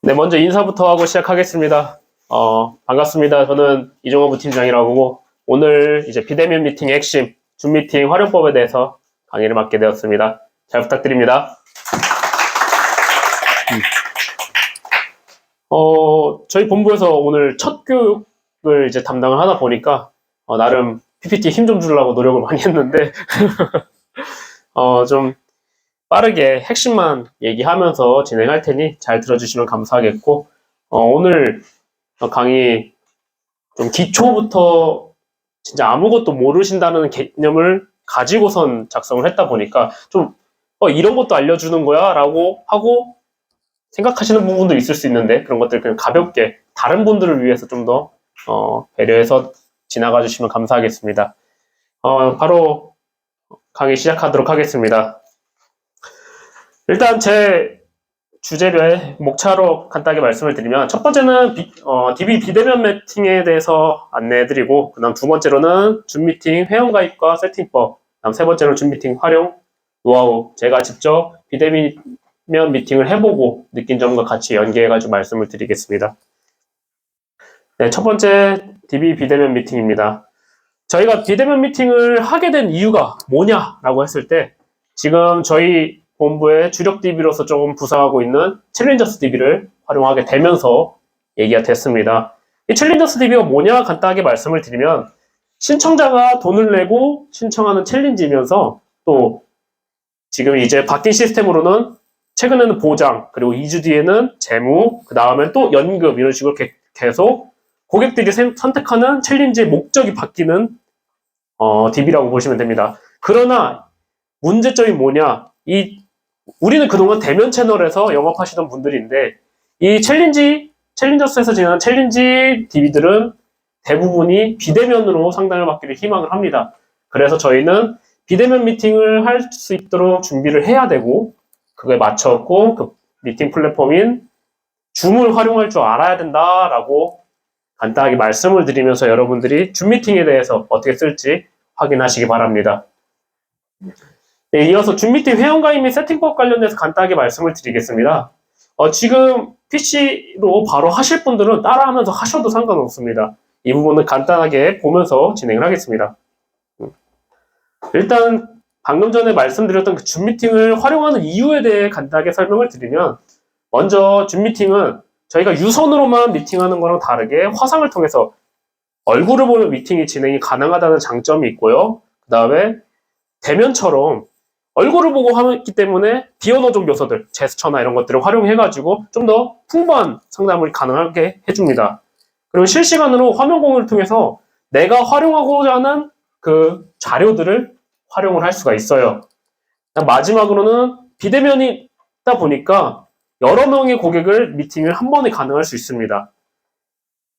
네, 먼저 인사부터 하고 시작하겠습니다. 반갑습니다. 저는 이종호 부팀장이라고 하고, 오늘 이제 비대면 미팅의 핵심, 줌 미팅 활용법에 대해서 강의를 맡게 되었습니다. 잘 부탁드립니다. 저희 본부에서 오늘 첫 교육을 이제 담당을 하다 보니까, 나름 PPT 힘 좀 주려고 노력을 많이 했는데, 좀 빠르게 핵심만 얘기하면서 진행할 테니 잘 들어주시면 감사하겠고, 오늘 강의 좀 기초부터 진짜 아무것도 모르신다는 개념을 가지고선 작성을 했다 보니까 좀 이런 것도 알려주는 거야? 라고 하고 생각하시는 부분도 있을 수 있는데, 그런 것들 그냥 가볍게 다른 분들을 위해서 좀 더 배려해서 지나가 주시면 감사하겠습니다. 바로 강의 시작하도록 하겠습니다. 일단 제 주제별 목차로 간단하게 말씀을 드리면, 첫 번째는 DB 비대면 미팅에 대해서 안내해드리고, 그 다음 두 번째로는 줌 미팅 회원가입과 세팅법, 그 다음 세 번째로는 줌 미팅 활용 노하우, 제가 직접 비대면 미팅을 해보고 느낀 점과 같이 연계해가지고 말씀을 드리겠습니다. 네, 첫 번째 DB 비대면 미팅입니다. 저희가 비대면 미팅을 하게 된 이유가 뭐냐라고 했을 때, 지금 저희 본부의 주력 DB로서 조금 부상하고 있는 챌린저스 DB를 활용하게 되면서 얘기가 됐습니다. 이 챌린저스 DB가 뭐냐 간단하게 말씀을 드리면, 신청자가 돈을 내고 신청하는 챌린지이면서 또 지금 이제 바뀐 시스템으로는 최근에는 보장, 그리고 2주 뒤에는 재무, 그 다음에 또 연금, 이런 식으로 계속 고객들이 선택하는 챌린지의 목적이 바뀌는 DB라고 보시면 됩니다. 그러나 문제점이 뭐냐, 우리는 그동안 대면 채널에서 영업하시던 분들인데, 이 챌린저스에서 진행하는 챌린지 DB들은 대부분이 비대면으로 상담을 받기를 희망을 합니다. 그래서 저희는 비대면 미팅을 할 수 있도록 준비를 해야 되고, 그거에 맞췄고, 그 미팅 플랫폼인 줌을 활용할 줄 알아야 된다라고 간단하게 말씀을 드리면서 여러분들이 줌 미팅에 대해서 어떻게 쓸지 확인하시기 바랍니다. 네, 이어서 줌 미팅 회원가입 및 세팅법 관련해서 간단하게 말씀을 드리겠습니다. 지금 PC로 바로 하실 분들은 따라하면서 하셔도 상관없습니다. 이 부분은 간단하게 보면서 진행을 하겠습니다. 일단 방금 전에 말씀드렸던 그 줌 미팅을 활용하는 이유에 대해 간단하게 설명을 드리면, 먼저 줌 미팅은 저희가 유선으로만 미팅하는 거랑 다르게 화상을 통해서 얼굴을 보는 미팅이 진행이 가능하다는 장점이 있고요. 그 다음에 대면처럼 얼굴을 보고 하기 때문에 비언어적 요소들, 제스처나 이런 것들을 활용해가지고 좀 더 풍부한 상담을 가능하게 해줍니다. 그리고 실시간으로 화면 공유를 통해서 내가 활용하고자 하는 그 자료들을 활용을 할 수가 있어요. 마지막으로는 비대면이다 보니까 여러 명의 고객을 미팅을 한 번에 가능할 수 있습니다.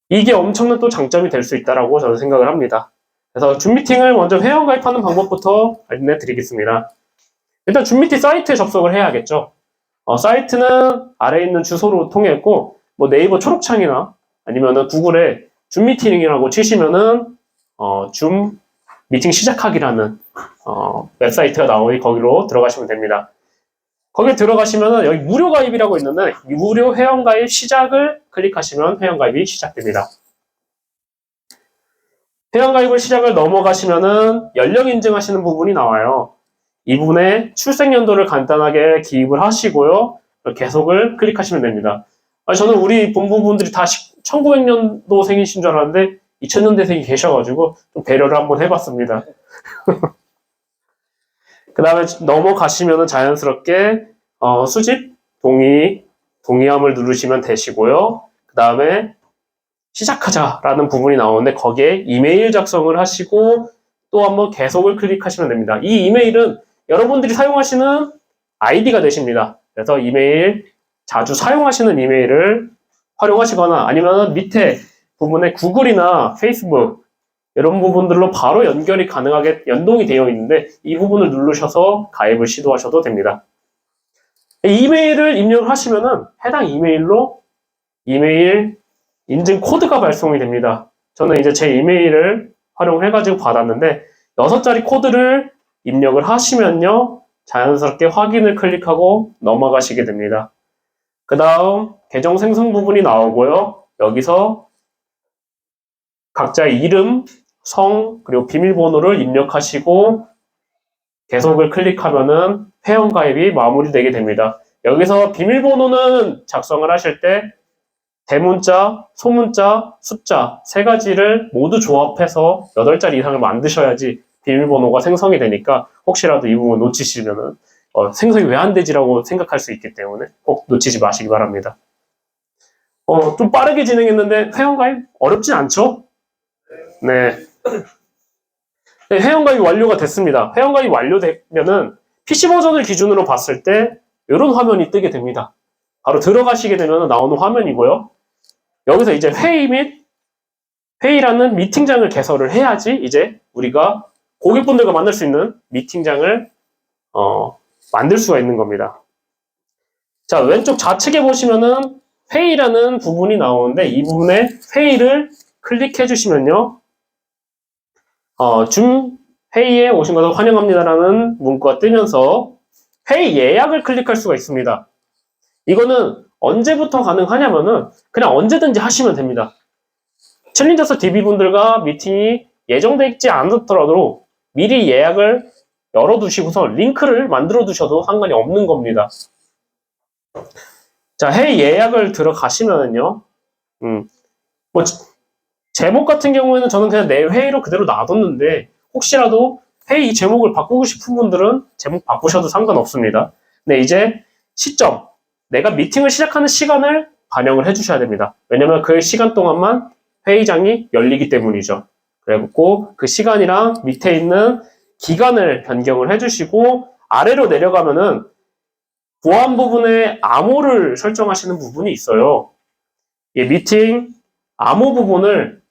이게 엄청난 또 장점이 될 수 있다고 저는 생각을 합니다. 그래서 줌 미팅을 먼저 회원 가입하는 방법부터 알려드리겠습니다. 일단 줌 미팅 사이트에 접속을 해야겠죠. 사이트는 아래에 있는 주소로 통했고, 뭐 네이버 초록창이나 아니면은 구글에 줌 미팅이라고 치시면은 줌 미팅 시작하기라는 웹사이트가 나오니 거기로 들어가시면 됩니다. 거기에 들어가시면은 여기 무료 가입이라고 있는데, 이 무료 회원 가입 시작을 클릭하시면 회원 가입이 시작됩니다. 회원 가입을 시작을 넘어가시면은 연령 인증하시는 부분이 나와요. 이 부분에 출생 연도를 간단하게 기입을 하시고요. 계속을 클릭하시면 됩니다. 저는 우리 본부분들이 다 1900년도생이신 줄 알았는데 2000년대생이 계셔가지고 좀 배려를 한번 해봤습니다. 그 다음에 넘어가시면은 자연스럽게 수집, 동의함을 누르시면 되시고요. 그 다음에 시작하자라는 부분이 나오는데, 거기에 이메일 작성을 하시고 또 한번 계속을 클릭하시면 됩니다. 이 이메일은 여러분들이 사용하시는 아이디가 되십니다. 그래서 이메일, 자주 사용하시는 이메일을 활용하시거나, 아니면 밑에 부분에 구글이나 페이스북 이런 부분들로 바로 연결이 가능하게 연동이 되어 있는데, 이 부분을 누르셔서 가입을 시도하셔도 됩니다. 이메일을 입력을 하시면은 해당 이메일로 이메일 인증 코드가 발송이 됩니다. 저는 이제 제 이메일을 활용해가지고 받았는데, 6자리 코드를 입력을 하시면요, 자연스럽게 확인을 클릭하고 넘어가시게 됩니다. 그 다음 계정 생성 부분이 나오고요. 여기서 각자의 이름, 성, 그리고 비밀번호를 입력하시고 계속을 클릭하면은 회원가입이 마무리되게 됩니다. 여기서 비밀번호는 작성을 하실 때 대문자, 소문자, 숫자 세 가지를 모두 조합해서 8자리 이상을 만드셔야지 비밀번호가 생성이 되니까 혹시라도 이 부분 놓치시면은 생성이 왜 안 되지라고 생각할 수 있기 때문에 꼭 놓치지 마시기 바랍니다. 좀 빠르게 진행했는데 회원가입 어렵진 않죠? 네. 네, 회원가입 완료가 됐습니다. 회원가입 완료되면은 PC 버전을 기준으로 봤을 때 이런 화면이 뜨게 됩니다. 바로 들어가시게 되면 나오는 화면이고요. 여기서 이제 회의 및 회의라는 미팅장을 개설을 해야지 이제 우리가 고객분들과 만날 수 있는 미팅장을 만들 수가 있는 겁니다. 자, 왼쪽 좌측에 보시면은 회의라는 부분이 나오는데 이 부분에 회의를 클릭해 주시면요. 줌 회의에 오신 것을 환영합니다라는 문구가 뜨면서 회의 예약을 클릭할 수가 있습니다. 이거는 언제부터 가능하냐면은 그냥 언제든지 하시면 됩니다. 챌린저스 DB분들과 미팅이 예정되어 있지 않더라도 미리 예약을 열어두시고서 링크를 만들어 두셔도 상관이 없는 겁니다. 자, 회의 예약을 들어가시면은요, 뭐, 제목 같은 경우에는 저는 그냥 내 회의로 그대로 놔뒀는데, 혹시라도 회의 제목을 바꾸고 싶은 분들은 제목 바꾸셔도 상관없습니다. 근데 이제 시점, 내가 미팅을 시작하는 시간을 반영을 해주셔야 됩니다. 왜냐면 그 시간 동안만 회의장이 열리기 때문이죠. 그래갖고 그 시간이랑 밑에 있는 기간을 변경을 해주시고, 아래로 내려가면은 보안 부분에 암호를 설정하시는 부분이 있어요. 이 미팅 암호 부분을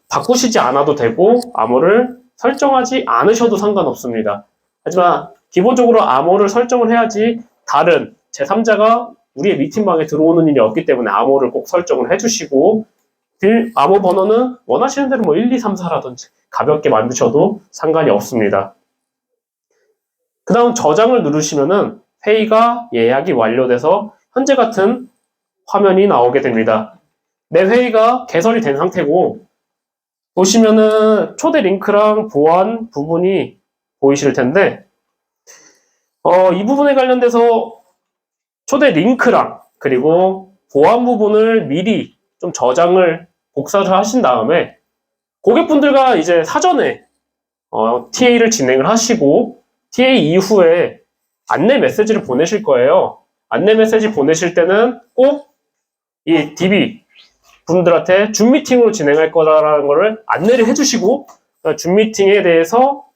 바꾸시지 않아도 되고 암호를 설정하지 않으셔도 상관없습니다. 하지만 기본적으로 암호를 설정을 해야지 다른 제3자가 우리의 미팅방에 들어오는 일이 없기 때문에 암호를 꼭 설정을 해주시고 암호 번호는 원하시는 대로 뭐 1, 2, 3, 4라든지 가볍게 만드셔도 상관이 없습니다. 그 다음 저장을 누르시면은 회의가 예약이 완료돼서 현재 같은 화면이 나오게 됩니다. 내 회의가 개설이 된 상태고 보시면은 초대 링크랑 보안 부분이 보이실 텐데 이 부분에 관련돼서 초대 링크랑 그리고 보안 부분을 미리 좀 저장을 복사를 하신 다음에 고객분들과 이제 사전에 TA를 진행을 하시고 TA 이후에 안내 메시지를 보내실 거예요. 안내 메시지 보내실 때는 꼭 이 DB 분들한테 줌 미팅으로 진행할 거라는 거를 안내를 해주시고 줌 미팅에 대해서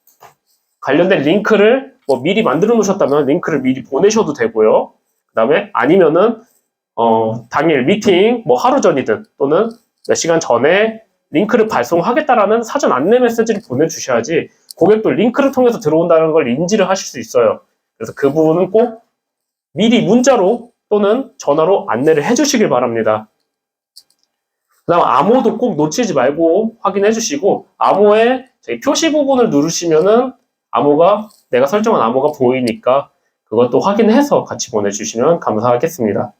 관련된 링크를 뭐 미리 만들어 놓으셨다면 링크를 미리 보내셔도 되고요. 그 다음에 아니면은 당일 미팅 뭐 하루 전이든 또는 몇 시간 전에 링크를 발송하겠다라는 사전 안내 메시지를 보내주셔야지 고객도 링크를 통해서 들어온다는 걸 인지를 하실 수 있어요. 그래서 그 부분은 꼭 미리 문자로 또는 전화로 안내를 해주시길 바랍니다. 그 다음 암호도 꼭 놓치지 말고 확인해 주시고 암호에 저희 표시 부분을 누르시면은 암호가 내가 설정한 암호가 보이니까 그것도 확인해서 같이 보내주시면 감사하겠습니다.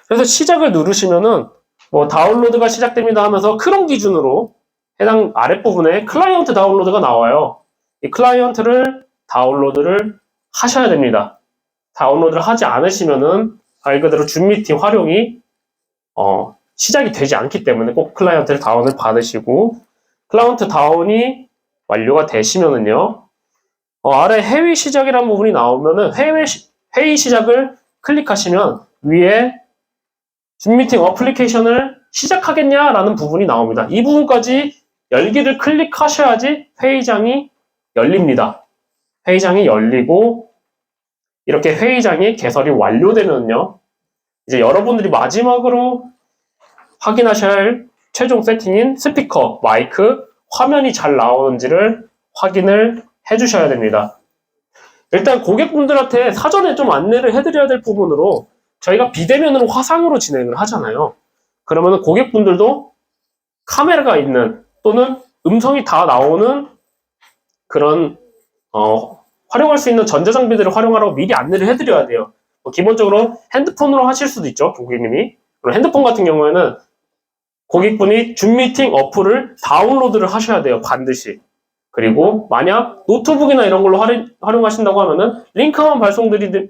그래서 시작을 누르시면은 뭐 다운로드가 시작됩니다 하면서 크롬 기준으로 해당 아랫부분에 클라이언트 다운로드가 나와요. 이 클라이언트를 다운로드를 하셔야 됩니다. 다운로드를 하지 않으시면은 말 그대로 줌 미팅 활용이 시작이 되지 않기 때문에 꼭 클라이언트를 다운을 받으시고 클라이언트 다운이 완료가 되시면은요 아래 회의 시작이라는 부분이 나오면은 회의 시작을 클릭하시면 위에 줌 미팅 어플리케이션을 시작하겠냐라는 부분이 나옵니다. 이 부분까지 열기를 클릭하셔야지 회의장이 열립니다. 회의장이 열리고 이렇게 회의장이 개설이 완료되면요 이제 여러분들이 마지막으로 확인하셔야 할 최종 세팅인 스피커, 마이크, 화면이 잘 나오는지를 확인을 해주셔야 됩니다. 일단 고객분들한테 사전에 좀 안내를 해드려야 될 부분으로 저희가 비대면으로 화상으로 진행을 하잖아요. 그러면 고객분들도 카메라가 있는 또는 음성이 다 나오는 그런 활용할 수 있는 전자장비들을 활용하라고 미리 안내를 해드려야 돼요. 기본적으로 핸드폰으로 하실 수도 있죠, 고객님이. 그리고 핸드폰 같은 경우에는 고객분이 줌 미팅 어플을 다운로드를 하셔야 돼요, 반드시. 그리고 만약 노트북이나 이런 걸로 활용하신다고 하면은 링크만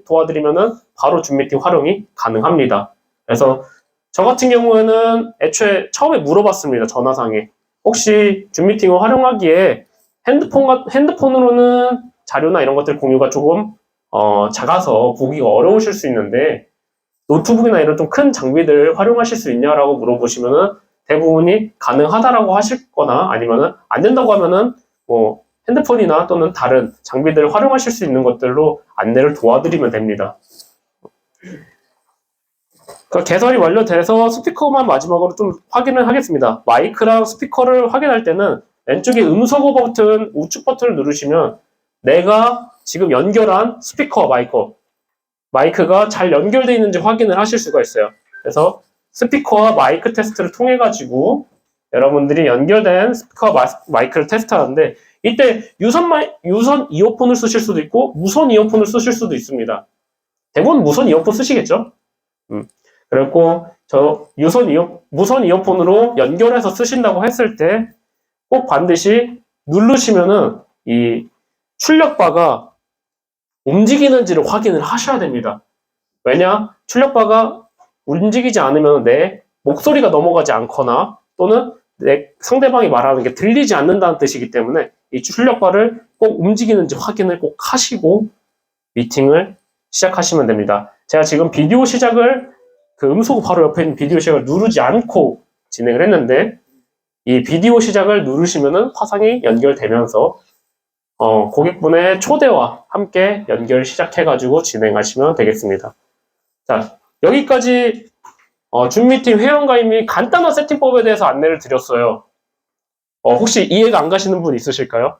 도와드리면은 바로 줌 미팅 활용이 가능합니다. 그래서 저 같은 경우에는 애초에 처음에 물어봤습니다, 전화상에. 혹시 줌 미팅을 활용하기에 핸드폰으로는 자료나 이런 것들 공유가 조금 작아서 보기가 어려우실 수 있는데 노트북이나 이런 좀 큰 장비들 활용하실 수 있냐라고 물어보시면은 대부분이 가능하다라고 하실 거나 아니면은 안 된다고 하면은 뭐 핸드폰이나 또는 다른 장비들을 활용하실 수 있는 것들로 안내를 도와드리면 됩니다. 개설이 완료돼서 스피커만 마지막으로 좀 확인을 하겠습니다. 마이크랑 스피커를 확인할 때는 왼쪽에 음소거 버튼, 우측 버튼을 누르시면 내가 지금 연결한 스피커 마이크가 잘 연결되어 있는지 확인을 하실 수가 있어요. 그래서 스피커와 마이크 테스트를 통해 가지고 여러분들이 연결된 스피커와 마이크를 테스트하는데 이때 유선 이어폰을 쓰실 수도 있고 무선 이어폰을 쓰실 수도 있습니다. 대부분 무선 이어폰 쓰시겠죠? 그리고 무선 이어폰으로 연결해서 쓰신다고 했을 때 꼭 반드시 누르시면은 이 출력바가 움직이는지를 확인을 하셔야 됩니다. 왜냐? 출력바가 움직이지 않으면 내 목소리가 넘어가지 않거나 또는 내 상대방이 말하는 게 들리지 않는다는 뜻이기 때문에 이 출력바를 꼭 움직이는지 확인을 꼭 하시고 미팅을 시작하시면 됩니다. 제가 지금 비디오 시작을 음소거 바로 옆에 있는 비디오 시작을 누르지 않고 진행을 했는데 이 비디오 시작을 누르시면은 화상이 연결되면서 고객분의 초대와 함께 연결 시작해가지고 진행하시면 되겠습니다. 자, 여기까지 줌 미팅 회원가입 및 간단한 세팅법에 대해서 안내를 드렸어요. 혹시 이해가 안 가시는 분 있으실까요?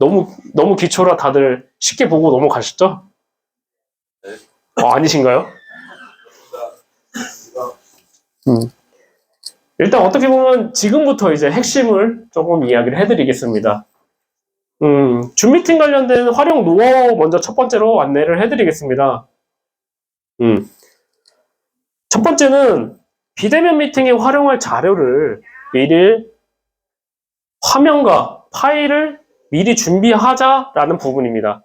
너무 기초라 다들 쉽게 보고 넘어가셨죠? 아니신가요? 일단 어떻게 보면 지금부터 이제 핵심을 조금 이야기를 해드리겠습니다. 줌 미팅 관련된 활용 노하우 먼저 첫 번째로 안내를 해드리겠습니다. 첫 번째는 비대면 미팅에 활용할 자료를 미리 화면과 파일을 미리 준비하자라는 부분입니다.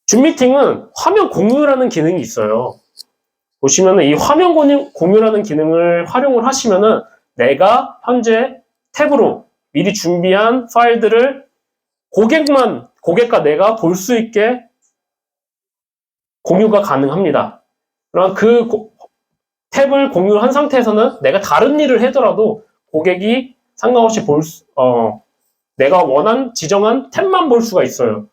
줌 미팅은 화면 공유라는 기능이 있어요. 보시면은 이 화면 공유라는 기능을 활용을 하시면은 내가 현재 탭으로 미리 준비한 파일들을 고객과 내가 볼 수 있게 공유가 가능합니다. 그럼 그 탭을 공유한 상태에서는 내가 다른 일을 하더라도 고객이 상관없이 내가 지정한 탭만 볼 수가 있어요.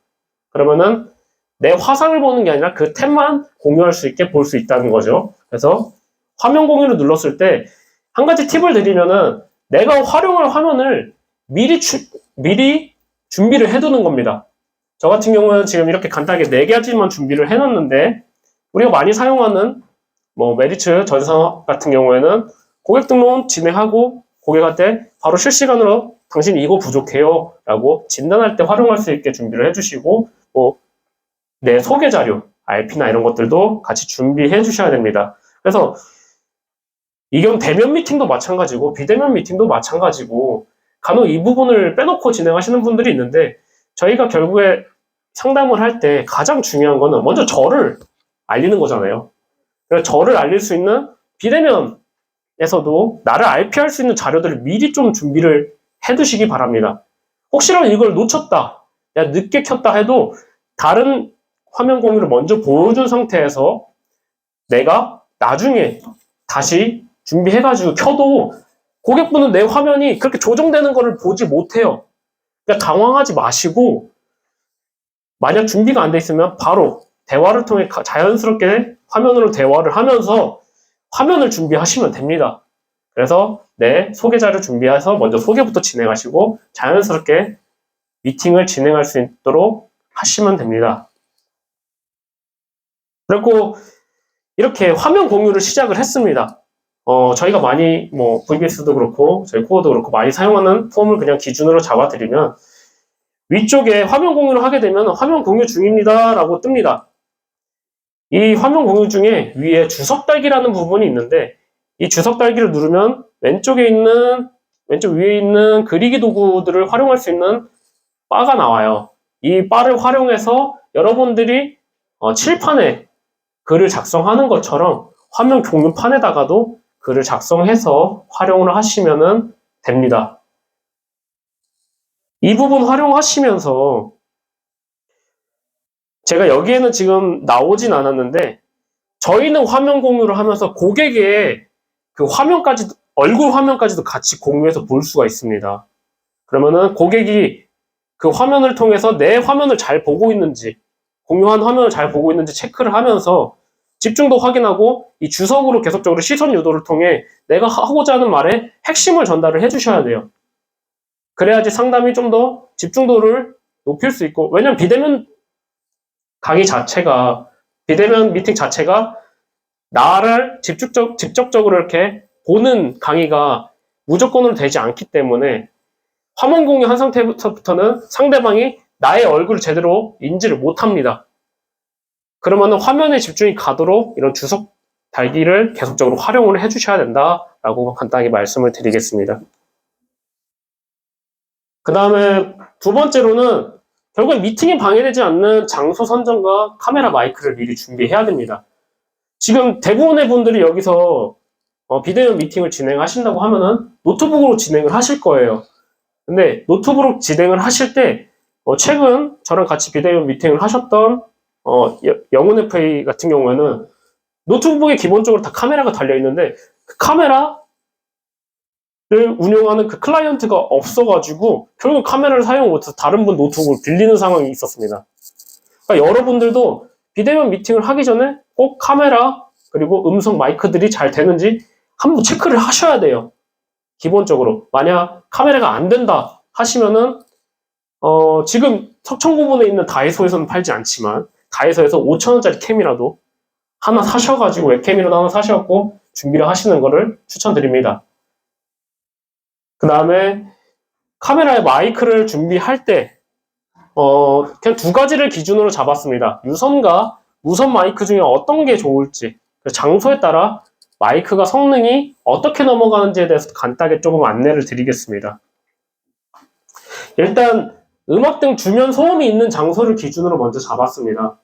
그러면은 내 화상을 보는 게 아니라 그 탭만 공유할 수 있게 볼 수 있다는 거죠. 그래서 화면 공유를 눌렀을 때 한 가지 팁을 드리면은 내가 활용할 화면을 미리 준비를 해두는 겁니다. 저 같은 경우는 지금 이렇게 간단하게 4가지만 준비를 해놨는데 우리가 많이 사용하는 메리츠 전산 같은 경우에는 고객 등록 진행하고 고객한테 바로 실시간으로 당신 이거 부족해요 라고 진단할 때 활용할 수 있게 준비를 해주시고 내 소개 자료, RP나 이런 것들도 같이 준비해 주셔야 됩니다. 그래서 이건 대면 미팅도 마찬가지고 비대면 미팅도 마찬가지고 간혹 이 부분을 빼놓고 진행하시는 분들이 있는데 저희가 결국에 상담을 할 때 가장 중요한 거는 먼저 저를 알리는 거잖아요. 그래서 저를 알릴 수 있는 비대면에서도 나를 RP할 수 있는 자료들을 미리 좀 준비를 해두시기 바랍니다. 혹시라도 이걸 놓쳤다, 늦게 켰다 해도 다른 화면 공유를 먼저 보여준 상태에서 내가 나중에 다시 준비해가지고 켜도 고객분은 내 화면이 그렇게 조정되는 것을 보지 못해요. 그러니까 당황하지 마시고 만약 준비가 안 돼 있으면 바로 대화를 통해 자연스럽게 화면으로 대화를 하면서 화면을 준비하시면 됩니다. 그래서 내 소개 자료 준비해서 먼저 소개부터 진행하시고 자연스럽게 미팅을 진행할 수 있도록 하시면 됩니다. 그리고 이렇게 화면 공유를 시작을 했습니다. 저희가 많이 VBS도 그렇고 저희 코어도 그렇고 많이 사용하는 폼을 그냥 기준으로 잡아드리면 위쪽에 화면 공유를 하게 되면 화면 공유 중입니다 라고 뜹니다. 이 화면 공유 중에 위에 주석 달기라는 부분이 있는데 이 주석 달기를 누르면 왼쪽 위에 있는 그리기 도구들을 활용할 수 있는 바가 나와요. 이 바를 활용해서 여러분들이 칠판에 글을 작성하는 것처럼 화면 공유판에다가도 글을 작성해서 활용을 하시면 됩니다. 이 부분 활용하시면서 제가 여기에는 지금 나오진 않았는데 저희는 화면 공유를 하면서 고객의 그 얼굴 화면까지도 같이 공유해서 볼 수가 있습니다. 그러면은 고객이 그 화면을 통해서 내 화면을 잘 보고 있는지, 공유한 화면을 잘 보고 있는지 체크를 하면서 집중도 확인하고 이 주석으로 계속적으로 시선 유도를 통해 내가 하고자 하는 말에 핵심을 전달을 해주셔야 돼요. 그래야지 상담이 좀 더 집중도를 높일 수 있고, 왜냐면 비대면 미팅 자체가 나를 직접적으로 이렇게 보는 강의가 무조건으로 되지 않기 때문에 화면 공유한 상태부터는 상대방이 나의 얼굴을 제대로 인지를 못합니다. 그러면 화면에 집중이 가도록 이런 주석 달기를 계속적으로 활용을 해주셔야 된다라고 간단하게 말씀을 드리겠습니다. 그 다음에 두 번째로는 결국엔 미팅에 방해되지 않는 장소 선정과 카메라 마이크를 미리 준비해야 됩니다. 지금 대부분의 분들이 여기서 비대면 미팅을 진행하신다고 하면은 노트북으로 진행을 하실 거예요. 근데 노트북으로 진행을 하실 때 최근 저랑 같이 비대면 미팅을 하셨던 영훈 FA 같은 경우에는 노트북에 기본적으로 다 카메라가 달려 있는데 그 카메라를 운영하는 그 클라이언트가 없어가지고 결국 카메라를 사용 못해서 다른 분 노트북을 빌리는 상황이 있었습니다. 그러니까 여러분들도 비대면 미팅을 하기 전에 꼭 카메라 그리고 음성 마이크들이 잘 되는지 한번 체크를 하셔야 돼요. 기본적으로 만약 카메라가 안 된다 하시면은 지금 석천고본에 있는 다이소에서는 팔지 않지만 다이소에서 5,000원짜리 캠이라도 하나 사셔가지고 웹캠이라도 하나 사셔갖고 준비를 하시는 거를 추천드립니다. 그 다음에 카메라에 마이크를 준비할 때 그냥 두 가지를 기준으로 잡았습니다. 유선과 무선 마이크 중에 어떤 게 좋을지 장소에 따라 마이크가 성능이 어떻게 넘어가는지에 대해서 간단하게 조금 안내를 드리겠습니다. 일단 음악 등 주변 소음이 있는 장소를 기준으로 먼저 잡았습니다.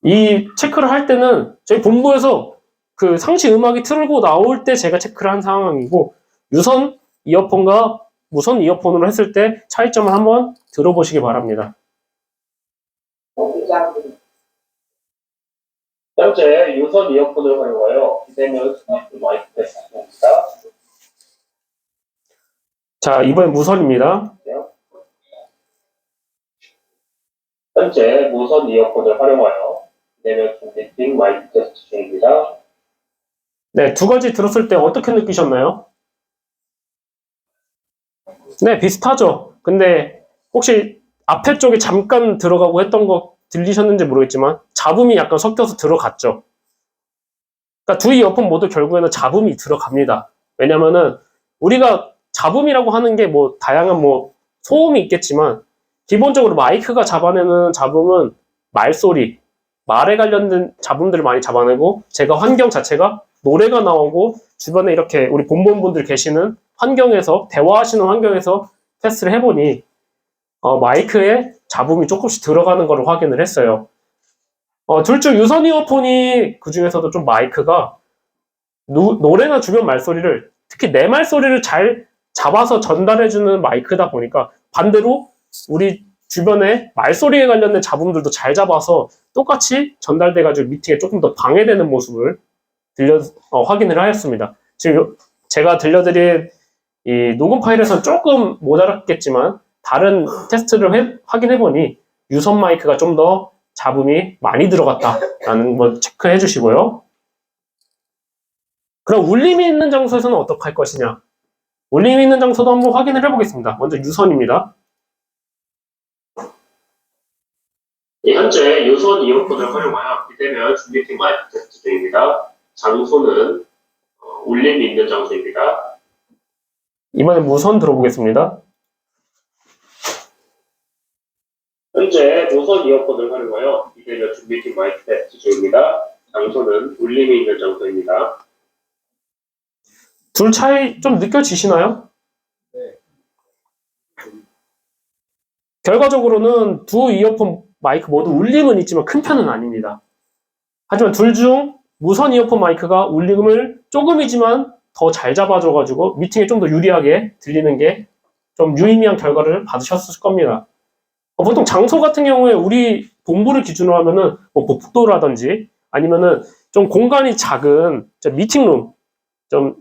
이 체크를 할 때는 저희 본부에서 그 상시 음악이 틀고 나올 때 제가 체크를 한 상황이고 유선 이어폰과 무선 이어폰으로 했을 때 차이점을 한번 들어보시기 바랍니다. 현재 유선 이어폰을 활용하여 비대면 스마트 마이크 테스트입니다. 자, 이번엔 무선입니다. 현재 무선 이어폰을 활용하여 비대면 미팅 마이크 테스트 중입니다. 네, 두 가지 들었을 때 어떻게 느끼셨나요? 네, 비슷하죠. 근데 혹시 앞에 쪽에 잠깐 들어가고 했던 거 들리셨는지 모르겠지만 잡음이 약간 섞여서 들어갔죠. 그러니까 두 이어폰 모두 결국에는 잡음이 들어갑니다. 왜냐면은 우리가 잡음이라고 하는 게 뭐 다양한 뭐 소음이 있겠지만 기본적으로 마이크가 잡아내는 잡음은 말소리, 말에 관련된 잡음들을 많이 잡아내고 제가 환경 자체가 노래가 나오고 주변에 이렇게 우리 본본분들 계시는 환경에서 대화하시는 환경에서 테스트를 해보니 마이크에 잡음이 조금씩 들어가는 걸 확인을 했어요. 둘 중 유선 이어폰이 그 중에서도 좀 마이크가 노래나 주변 말소리를 특히 내 말소리를 잘 잡아서 전달해주는 마이크다 보니까 반대로 우리 주변에 말소리에 관련된 잡음들도 잘 잡아서 똑같이 전달돼가지고 미팅에 조금 더 방해되는 모습을 확인을 하였습니다. 지금 제가 들려드린 이 녹음 파일에서는 조금 모자랐겠지만 다른 테스트를 확인해보니 유선 마이크가 좀 더 잡음이 많이 들어갔다라는 걸 체크해 주시고요. 그럼 울림이 있는 장소에서는 어떻게 할 것이냐? 울림이 있는 장소도 한번 확인을 해보겠습니다. 먼저 유선입니다. 현재 유선 이어폰을 활용하여 비대면 줌미팅 마이크 테스트 중입니다. 장소는 울림이 있는 장소입니다. 이번에 무선 들어보겠습니다. 현재 무선 이어폰을 활용하여 비대면 줌미팅 마이크 테스트 중입니다. 장소는 울림이 있는 장소입니다. 둘 차이 좀 느껴지시나요? 네. 결과적으로는 두 이어폰 마이크 모두 울림은 있지만 큰 편은 아닙니다. 하지만 둘 중 무선 이어폰 마이크가 울림을 조금이지만 더 잘 잡아줘가지고 미팅에 좀 더 유리하게 들리는 게 좀 유의미한 결과를 받으셨을 겁니다. 보통 장소 같은 경우에 우리 본부를 기준으로 하면은 뭐 복도라든지 아니면은 좀 공간이 작은 미팅룸, 좀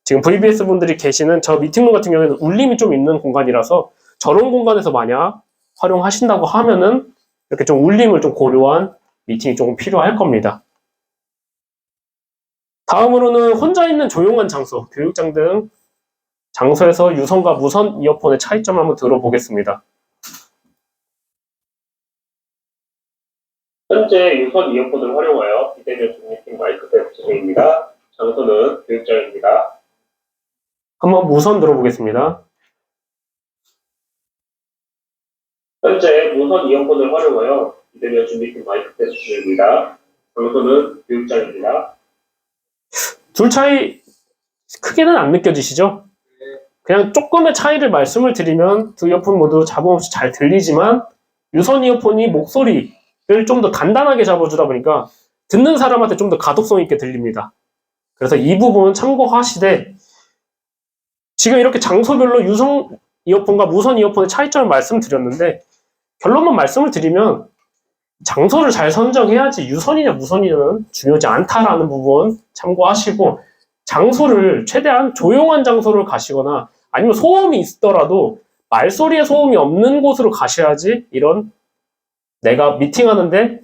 지금 VBS 분들이 계시는 저 미팅룸 같은 경우에는 울림이 좀 있는 공간이라서 저런 공간에서 만약 활용하신다고 하면은 이렇게 좀 울림을 좀 고려한 미팅이 조금 필요할 겁니다. 다음으로는 혼자 있는 조용한 장소, 교육장 등 장소에서 유선과 무선 이어폰의 차이점을 한번 들어보겠습니다. 현재 유선 이어폰을 활용하여 비대면 줌미팅 마이크 테스트 중입니다. 장소는 교육장입니다. 한번 무선 들어보겠습니다. 현재 무선 이어폰을 활용하여 비대면 줌미팅 마이크 테스트 중입니다. 장소는 교육장입니다. 둘 차이 크게는 안 느껴지시죠? 그냥 조금의 차이를 말씀을 드리면 두 이어폰 모두 잡음 없이 잘 들리지만 유선 이어폰이 목소리를 좀 더 단단하게 잡아주다 보니까 듣는 사람한테 좀 더 가독성 있게 들립니다. 그래서 이 부분 참고하시되 지금 이렇게 장소별로 유선 이어폰과 무선 이어폰의 차이점을 말씀드렸는데 결론만 말씀을 드리면 장소를 잘 선정해야지 유선이냐 무선이냐는 중요하지 않다라는 부분 참고하시고 장소를 최대한 조용한 장소를 가시거나 아니면 소음이 있더라도 말소리에 소음이 없는 곳으로 가셔야지 이런 내가 미팅하는데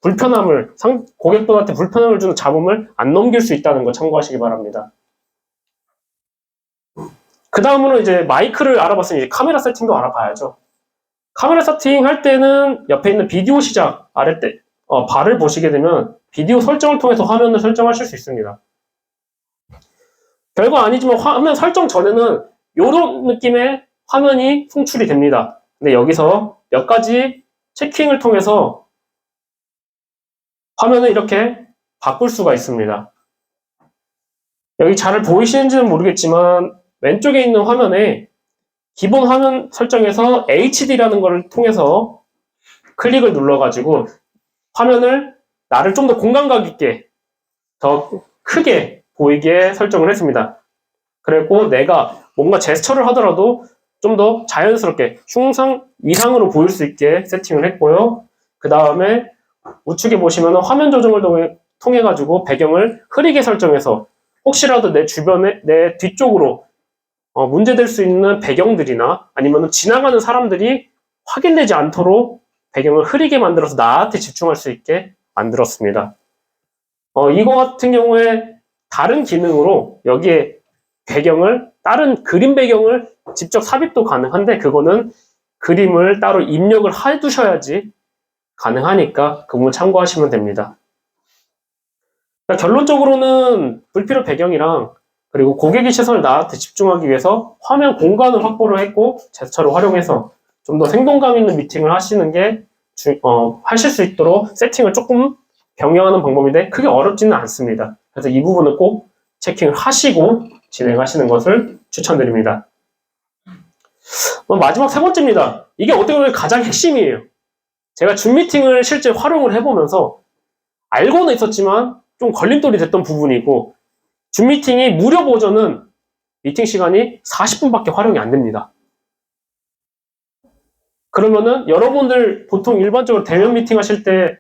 불편함을 고객분한테 불편함을 주는 잡음을 안 넘길 수 있다는 거 참고하시기 바랍니다. 그 다음으로 이제 마이크를 알아봤으니 이제 카메라 세팅도 알아봐야죠. 카메라 세팅 할 때는 옆에 있는 비디오 시작 바를 보시게 되면 비디오 설정을 통해서 화면을 설정하실 수 있습니다. 별거 아니지만 화면 설정 전에는 이런 느낌의 화면이 송출이 됩니다. 근데 여기서 몇 가지 체킹을 통해서 화면을 이렇게 바꿀 수가 있습니다. 여기 잘 보이시는지는 모르겠지만 왼쪽에 있는 화면에 기본 화면 설정에서 HD라는 것을 통해서 클릭을 눌러가지고 화면을 나를 좀 더 공간각 있게 더 크게 보이게 설정을 했습니다. 그리고 내가 뭔가 제스처를 하더라도 좀 더 자연스럽게 흉상 위상으로 보일 수 있게 세팅을 했고요. 그 다음에 우측에 보시면 화면 조정을 통해 가지고 배경을 흐리게 설정해서 혹시라도 내 주변에 내 뒤쪽으로 문제될 수 있는 배경들이나 아니면 지나가는 사람들이 확인되지 않도록 배경을 흐리게 만들어서 나한테 집중할 수 있게 만들었습니다. 이거 같은 경우에 다른 기능으로 여기에 배경을 다른 그림 배경을 직접 삽입도 가능한데 그거는 그림을 따로 입력을 해두셔야지 가능하니까 그 부분 참고하시면 됩니다. 그러니까 결론적으로는 불필요 배경이랑 그리고 고객의 시선을 나한테 집중하기 위해서 화면 공간을 확보를 했고 제스처를 활용해서 좀 더 생동감 있는 미팅을 하시는 게 하실 수 있도록 세팅을 조금 변경하는 방법인데 크게 어렵지는 않습니다. 그래서 이 부분은 꼭 체킹을 하시고 진행하시는 것을 추천드립니다. 마지막 세 번째입니다. 이게 어떻게 보면 가장 핵심이에요. 제가 줌 미팅을 실제 활용을 해보면서 알고는 있었지만 좀 걸림돌이 됐던 부분이고 줌 미팅이 무료 버전은 미팅 시간이 40분밖에 활용이 안 됩니다. 그러면은 여러분들 보통 일반적으로 대면 미팅 하실 때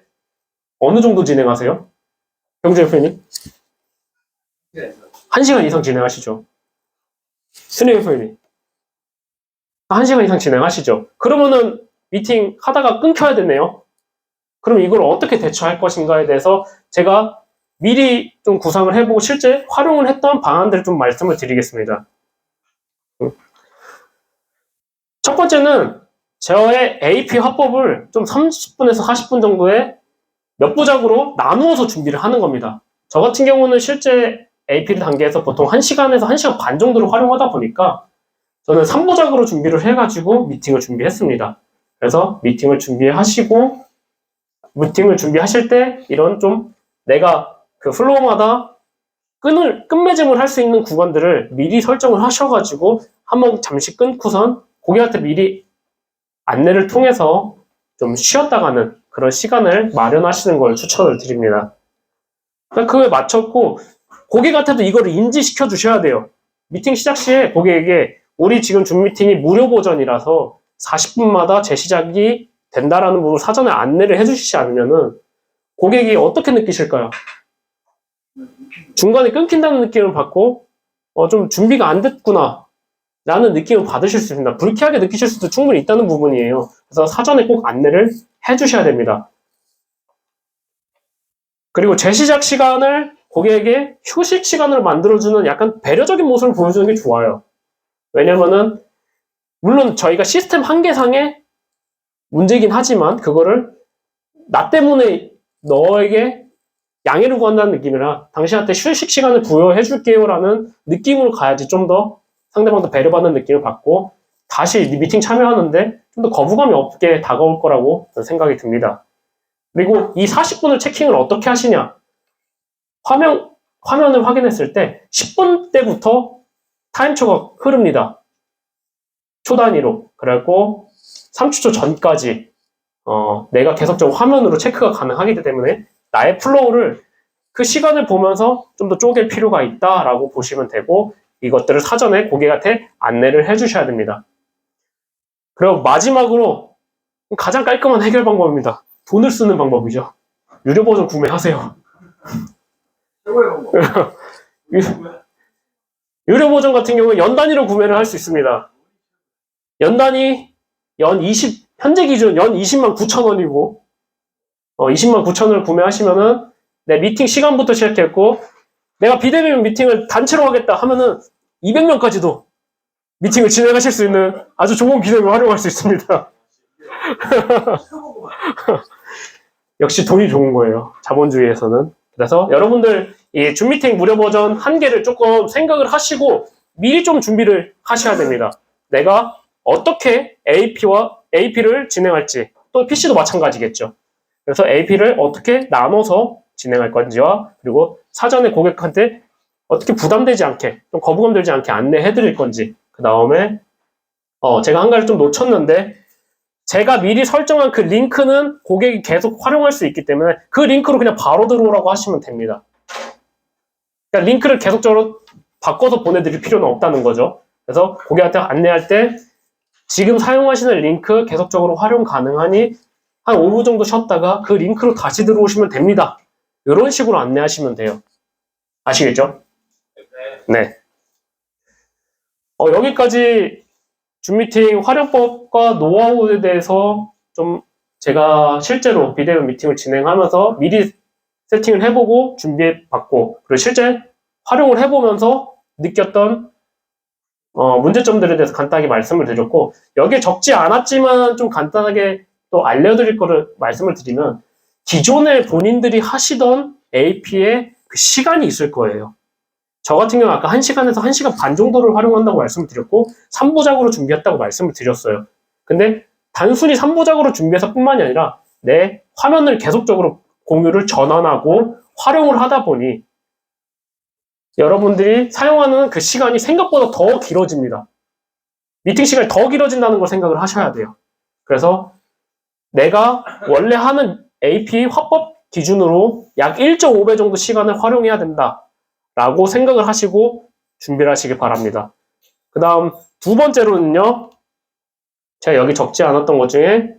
어느 정도 진행하세요? 경재 대표님? 1시간 이상 진행하시죠? 순희 대표님? 1시간 이상 진행하시죠? 그러면은 미팅 하다가 끊겨야 되네요. 그럼 이걸 어떻게 대처할 것인가에 대해서 제가 미리 좀 구상을 해보고 실제 활용을 했던 방안들을 좀 말씀을 드리겠습니다. 첫 번째는 저의 AP 화법을 좀 30분에서 40분 정도의 몇 부작으로 나누어서 준비를 하는 겁니다. 저 같은 경우는 실제 AP 단계에서 보통 1시간에서 1시간 반 정도를 활용하다 보니까 저는 3부작으로 준비를 해가지고 미팅을 준비했습니다. 그래서 미팅을 준비하실 때 이런 좀 내가 그 플로우마다 끝맺음을 할 수 있는 구간들을 미리 설정을 하셔가지고 한번 잠시 끊고선 고객한테 미리 안내를 통해서 좀 쉬었다 가는 그런 시간을 마련하시는 걸 추천을 드립니다. 그러니까 그거에 맞췄고 고객한테도 이거를 인지시켜 주셔야 돼요. 미팅 시작 시에 고객에게 우리 지금 줌 미팅이 무료 버전이라서 40분마다 재시작이 된다라는 부분을 사전에 안내를 해주시지 않으면은 고객이 어떻게 느끼실까요? 중간에 끊긴다는 느낌을 받고 좀 준비가 안 됐구나 라는 느낌을 받으실 수 있습니다. 불쾌하게 느끼실 수도 충분히 있다는 부분이에요. 그래서 사전에 꼭 안내를 해주셔야 됩니다. 그리고 재시작 시간을 고객에게 휴식 시간으로 만들어주는 약간 배려적인 모습을 보여주는 게 좋아요. 왜냐면은 물론 저희가 시스템 한계상의 문제이긴 하지만 그거를 나 때문에 너에게 양해를 구한다는 느낌이라 당신한테 휴식 시간을 부여해 줄게요 라는 느낌으로 가야지 좀 더 상대방도 배려받는 느낌을 받고 다시 미팅 참여하는데 좀 더 거부감이 없게 다가올 거라고 생각이 듭니다. 그리고 이 40분을 체킹을 어떻게 하시냐? 화면을 확인했을 때 10분 때부터 타임초가 흐릅니다. 초 단위로. 그래갖고 30초 전까지 내가 계속적으로 화면으로 체크가 가능하기 때문에 나의 플로우를 그 시간을 보면서 좀 더 쪼갤 필요가 있다라고 보시면 되고 이것들을 사전에 고객한테 안내를 해주셔야 됩니다. 그리고 마지막으로 가장 깔끔한 해결 방법입니다. 돈을 쓰는 방법이죠. 유료 버전 구매하세요. 최고의 방법. 유료 버전 같은 경우는 연 단위로 구매를 할 수 있습니다. 연 단위, 현재 기준 연 20만 9천 원이고 20만 9천 원을 구매하시면은 내 미팅 시간부터 시작했고 내가 비대면 미팅을 단체로 하겠다 하면은 200명까지도 미팅을 진행하실 수 있는 아주 좋은 비대면을 활용할 수 있습니다. 역시 돈이 좋은 거예요. 자본주의에서는. 그래서 여러분들 이 줌 미팅 무료 버전 한계를 조금 생각을 하시고 미리 좀 준비를 하셔야 됩니다. 내가 어떻게 AP를 진행할지 또 PC도 마찬가지겠죠. 그래서 AP를 어떻게 나눠서 진행할 건지와 그리고 사전에 고객한테 어떻게 부담되지 않게 좀 거부감 들지 않게 안내해 드릴 건지 그 다음에 제가 한 가지 좀 놓쳤는데 제가 미리 설정한 그 링크는 고객이 계속 활용할 수 있기 때문에 그 링크로 그냥 바로 들어오라고 하시면 됩니다. 그러니까 링크를 계속적으로 바꿔서 보내드릴 필요는 없다는 거죠. 그래서 고객한테 안내할 때 지금 사용하시는 링크 계속적으로 활용 가능하니 한 5분 정도 쉬었다가 그 링크로 다시 들어오시면 됩니다. 이런 식으로 안내하시면 돼요. 아시겠죠? 네. 여기까지 줌미팅 활용법과 노하우에 대해서 좀 제가 실제로 비대면 미팅을 진행하면서 미리 세팅을 해보고 준비해봤고 그리고 실제 활용을 해보면서 느꼈던 문제점들에 대해서 간단하게 말씀을 드렸고 여기에 적지 않았지만 좀 간단하게 또 알려드릴 거를 말씀을 드리면 기존에 본인들이 하시던 AP의 그 시간이 있을 거예요. 저 같은 경우는 아까 1시간에서 1시간 반 정도를 활용한다고 말씀을 드렸고 3부작으로 준비했다고 말씀을 드렸어요. 근데 단순히 3부작으로 준비해서 뿐만이 아니라 내 화면을 계속적으로 공유를 전환하고 활용을 하다 보니 여러분들이 사용하는 그 시간이 생각보다 더 길어집니다. 미팅 시간이 더 길어진다는 걸 생각을 하셔야 돼요. 그래서 내가 원래 하는 AP 화법 기준으로 약 1.5배 정도 시간을 활용해야 된다라고 생각을 하시고 준비를 하시기 바랍니다. 그 다음 두 번째로는요. 제가 여기 적지 않았던 것 중에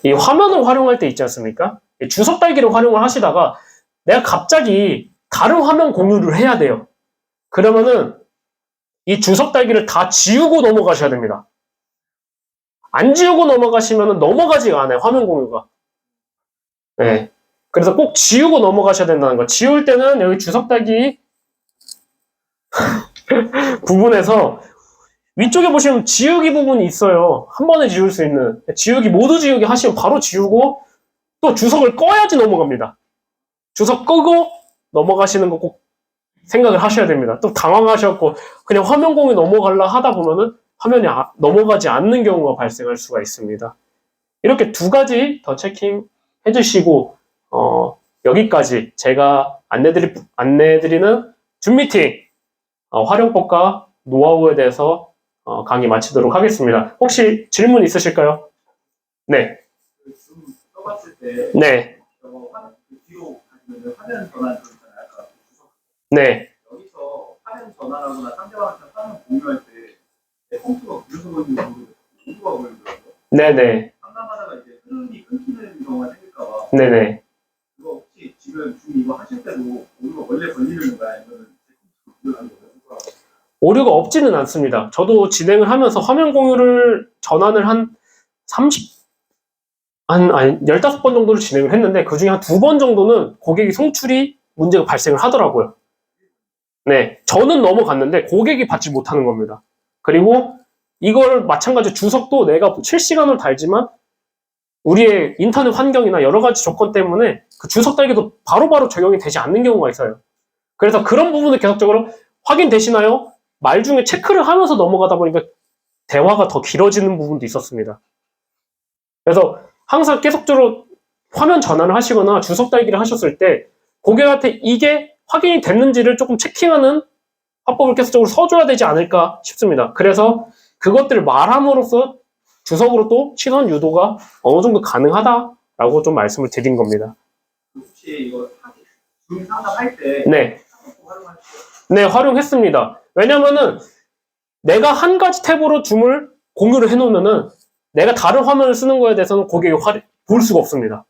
이 화면을 활용할 때 있지 않습니까? 주석 달기를 활용을 하시다가 내가 갑자기 다른 화면 공유를 해야 돼요. 그러면은 이 주석 달기를 다 지우고 넘어가셔야 됩니다. 안 지우고 넘어가시면 넘어가지가 않아요. 화면 공유가. 네. 그래서 꼭 지우고 넘어가셔야 된다는 거. 지울 때는 여기 주석 달기 부분에서 위쪽에 보시면 지우기 부분이 있어요. 한 번에 지울 수 있는. 모두 지우기 하시면 바로 지우고 또 주석을 꺼야지 넘어갑니다. 주석 끄고 넘어가시는 거 꼭 생각을 하셔야 됩니다. 또 당황하셔갖고 그냥 화면 공유 넘어가려 하다 보면은 화면이 넘어가지 않는 경우가 발생할 수가 있습니다. 이렇게 두 가지 더 체킹 해주시고 여기까지 제가 안내드리는 줌 미팅 활용법과 노하우에 대해서 강의 마치도록 하겠습니다. 혹시 질문 있으실까요? 네. 줌 써봤을 때 네. 저거 뒤로 가시면 화면 전환 있잖아요. 아까 주석. 네. 여기서 화면 전환하거나 상대방한테 화면 공유할 때 내 컴퓨터가 불려서 걸리는 오류가 걸리더라고요. 네네. 상담하다가 이제 흐름이 끊기는 경우가 생길까봐 네네. 그거 혹시 지금 줌 이거 하실 때도 오류가 원래 걸리는 거야? 아니면 제 컴퓨터가 불려가는 거예요? 오류가 없지는 않습니다. 저도 진행을 하면서 화면 공유를 전환을 한 15번 정도를 진행을 했는데 그 중에 한 2번 정도는 고객이 송출이 문제가 발생을 하더라고요. 네. 저는 넘어갔는데 고객이 받지 못하는 겁니다. 그리고 이걸 마찬가지로 주석도 내가 실시간으로 달지만 우리의 인터넷 환경이나 여러 가지 조건 때문에 그 주석 달기도 바로바로 적용이 되지 않는 경우가 있어요. 그래서 그런 부분을 계속적으로 확인되시나요? 말 중에 체크를 하면서 넘어가다 보니까 대화가 더 길어지는 부분도 있었습니다. 그래서 항상 계속적으로 화면 전환을 하시거나 주석 달기를 하셨을 때 고객한테 이게 확인이 됐는지를 조금 체킹하는 화법을 계속적으로 써줘야 되지 않을까 싶습니다. 그래서 그것들을 말함으로써 주석으로 또 시선 유도가 어느 정도 가능하다라고 좀 말씀을 드린 겁니다. 혹시 이거 줌 상담할 때 네. 활용하시죠? 네, 활용했습니다. 왜냐면은 내가 한 가지 탭으로 줌을 공유를 해놓으면은 내가 다른 화면을 쓰는 거에 대해서는 고객이 볼 수가 없습니다.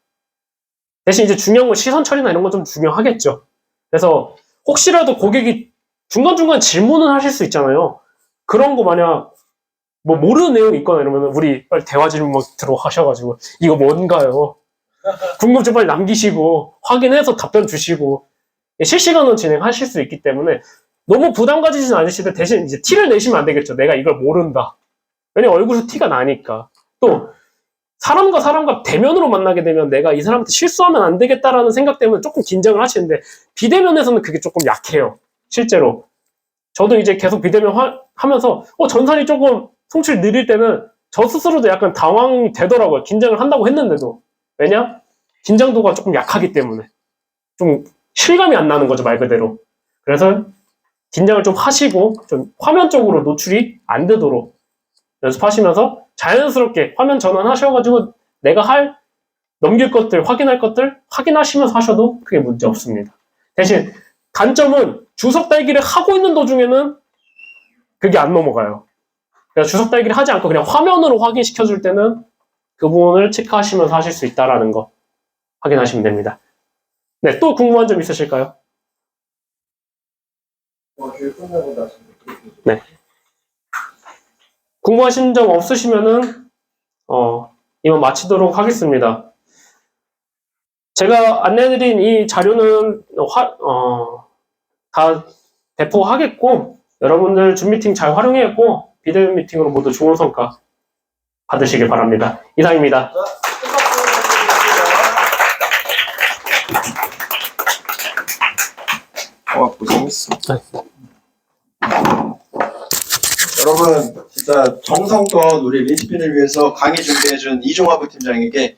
대신 이제 중요한 건 시선 처리나 이런 건 좀 중요하겠죠. 그래서 혹시라도 고객이 중간중간 질문을 하실 수 있잖아요. 그런 거 만약 뭐 모르는 내용이 있거나 이러면 우리 빨리 대화 질문 막 들어가셔가지고 이거 뭔가요? 궁금증 빨리 남기시고 확인해서 답변 주시고 실시간으로 진행하실 수 있기 때문에 너무 부담 가지진 않으시되 대신 이제 티를 내시면 안 되겠죠. 내가 이걸 모른다. 왜냐면 얼굴에서 티가 나니까. 또 사람과 대면으로 만나게 되면 내가 이 사람한테 실수하면 안 되겠다라는 생각 때문에 조금 긴장을 하시는데 비대면에서는 그게 조금 약해요. 실제로. 저도 이제 계속 비대면 하면서 전산이 조금 송출이 느릴 때는 저 스스로도 약간 당황이 되더라고요. 긴장을 한다고 했는데도. 왜냐? 긴장도가 조금 약하기 때문에. 좀 실감이 안 나는 거죠, 말 그대로. 그래서 긴장을 좀 하시고 좀 화면적으로 노출이 안 되도록 연습하시면서 자연스럽게 화면 전환하셔가지고 내가 넘길 것들, 확인할 것들 확인하시면서 하셔도 크게 문제 없습니다. 대신 단점은 주석 달기를 하고 있는 도중에는 그게 안 넘어가요. 그래서 주석 달기를 하지 않고 그냥 화면으로 확인시켜줄 때는 그 부분을 체크하시면서 하실 수 있다는 거 확인하시면 됩니다. 네, 또 궁금한 점 있으실까요? 네. 궁금하신 점 없으시면은 이만 마치도록 하겠습니다. 제가 안내해드린 이 자료는 다 배포하겠고 여러분들 줌 미팅 잘 활용했고 비대면 미팅으로 모두 좋은 성과 받으시길 바랍니다. 이상입니다. 고생했어. 여러분 진짜 정성껏 우리 린스핀을 위해서 강의 준비해준 이종화 부팀장에게